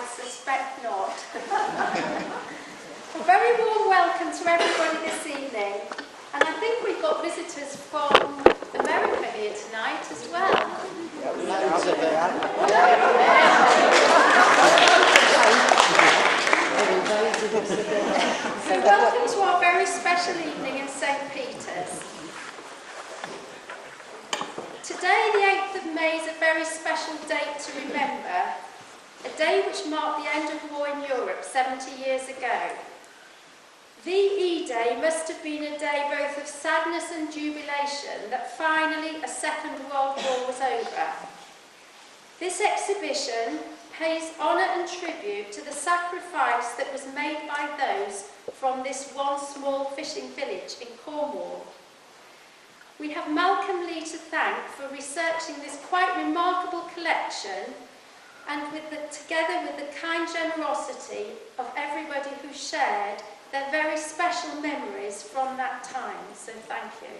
suspect not. A very warm welcome to everybody this evening. And I think we've got visitors from America here tonight as well. So welcome to our very special evening in St. Peter's. Today, the 8th of May, is a very special date to remember, a day which marked the end of war in Europe 70 years ago. VE Day must have been a day both of sadness and jubilation that finally a Second World War was over. This exhibition pays honour and tribute to the sacrifice that was made by those from this one small fishing village in Cornwall. We have Malcolm Lee to thank for researching this quite remarkable collection, and together with the kind generosity of everybody who shared their very special memories from that time. So thank you.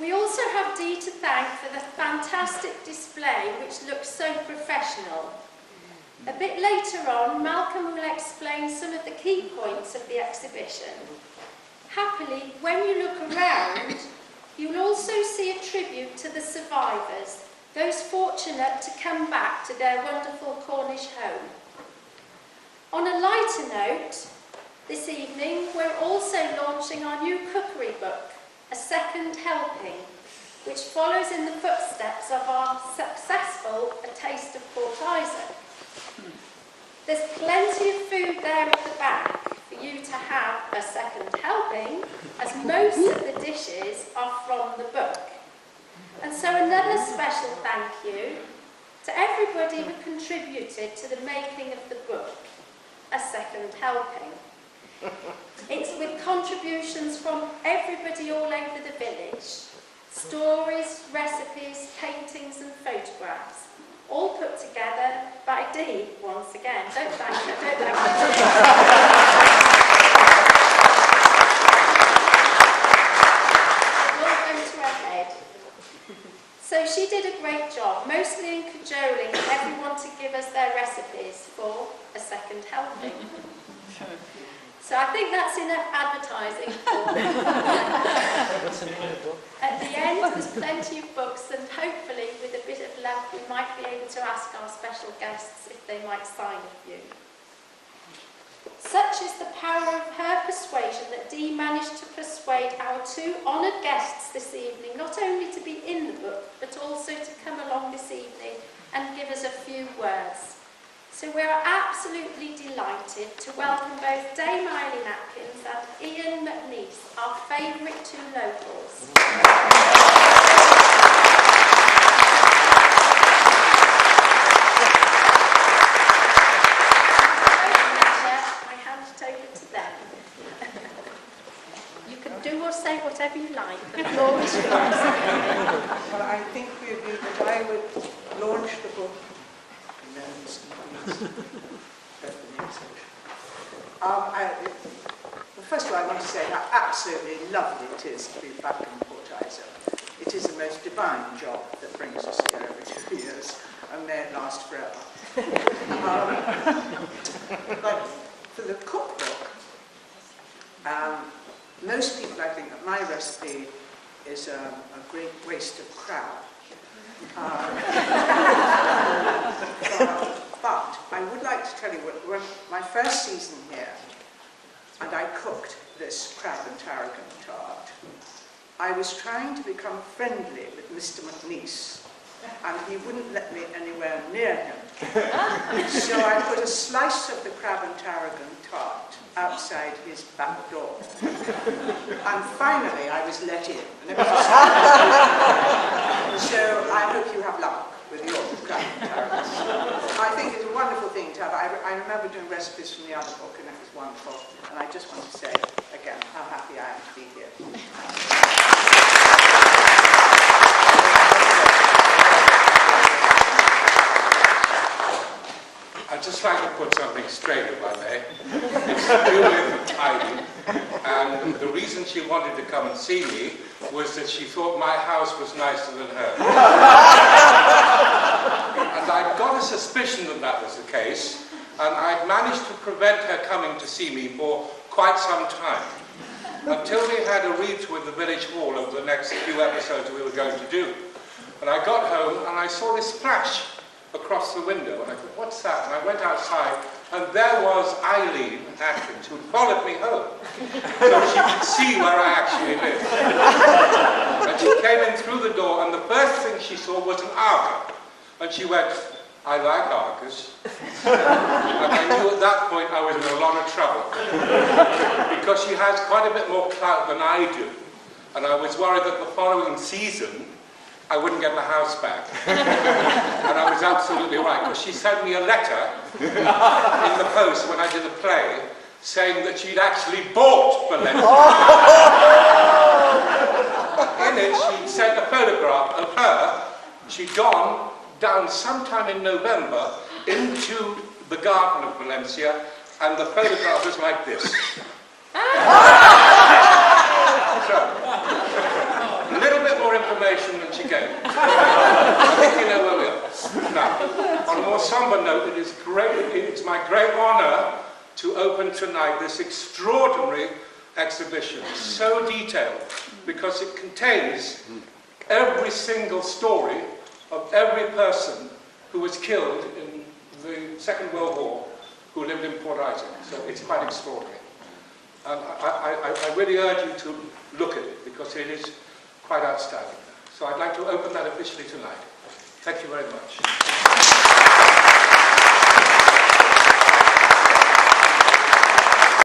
We also have Dee to thank for the fantastic display which looks so professional. A bit later on, Malcolm will explain some of the key points of the exhibition. Happily, when you look around, you will also see a tribute to the survivors, those fortunate to come back to their wonderful Cornish home. On a lighter note, this evening we're also launching our new cookery book, A Second Helping, which follows in the footsteps of our successful A Taste of Port Isaac. There's plenty of food there at the back for you to have a second helping, as most of the dishes are from the book. And so another special thank you to everybody who contributed to the making of the book, A Second Helping. It's with contributions from everybody all over the village, stories, recipes, paintings and photographs, all put together by Dee once again. Don't thank her, don't thank her. So she did a great job, mostly in cajoling everyone to give us their recipes for a second helping. So I think that's enough advertising for At the end, there's plenty of books, and hopefully, with a bit of luck, we might be able to ask our special guests if they might sign a few. Such is the power of her persuasion that Dee managed to persuade our two honoured guests this evening not only to be in the book, but also to come along this evening and give us a few words. So we are absolutely delighted to welcome both Dame Eileen Atkins and Ian McNeice, our favourite two locals. Do or say whatever you like. The floor is yours. Well, I think we agreed that I would launch the book. First of all, I want to say how absolutely lovely it is to be back in Port Isaac. It is a most divine job that brings us here every 2 years, and may it last forever. But for the cookbook, most people, I think, that my recipe is a great waste of crab. But I would like to tell you, when my first season here, and I cooked this crab and tarragon tart, I was trying to become friendly with Mr. McNeice, and he wouldn't let me anywhere near him. So I put a slice of the crab and tarragon tart outside his back door. And finally I was let in. So I hope you have luck with your crab and tarragon. I think it's a wonderful thing to have. I remember doing recipes from the other book, and it was wonderful. And I just want to say again how happy I am to be here. I'd just like to put something straight, if I may. It's to do with Eileen. And And the reason she wanted to come and see me was that she thought my house was nicer than hers. And I'd got a suspicion that that was the case, and I'd managed to prevent her coming to see me for quite some time, until we had a read with the village hall of the next few episodes we were going to do. And I got home and I saw this flash across the window, and I thought, what's that? And I went outside, and there was Eileen Atkins, who'd followed me home, so she could see where I actually lived. And she came in through the door, and the first thing she saw was an Argus. And she went, I like Argus. And I knew at that point I was in a lot of trouble, because she has quite a bit more clout than I do. And I was worried that the following season, I wouldn't get the house back. And I was absolutely right, because she sent me a letter in the post when I did the play, saying that she'd actually bought Valencia. In it, she'd sent a photograph of her. She'd gone down sometime in November into the garden of Valencia, and the photograph was like this. So, a little bit more information than she gave. I think you know where we are. Now, on a more somber note, it's my great honour to open tonight this extraordinary exhibition, so detailed, because it contains every single story of every person who was killed in the Second World War who lived in Port Isaac. So it's quite extraordinary. And I really urge you to look at it, because it is quite outstanding. So I'd like to open that officially tonight. Thank you very much.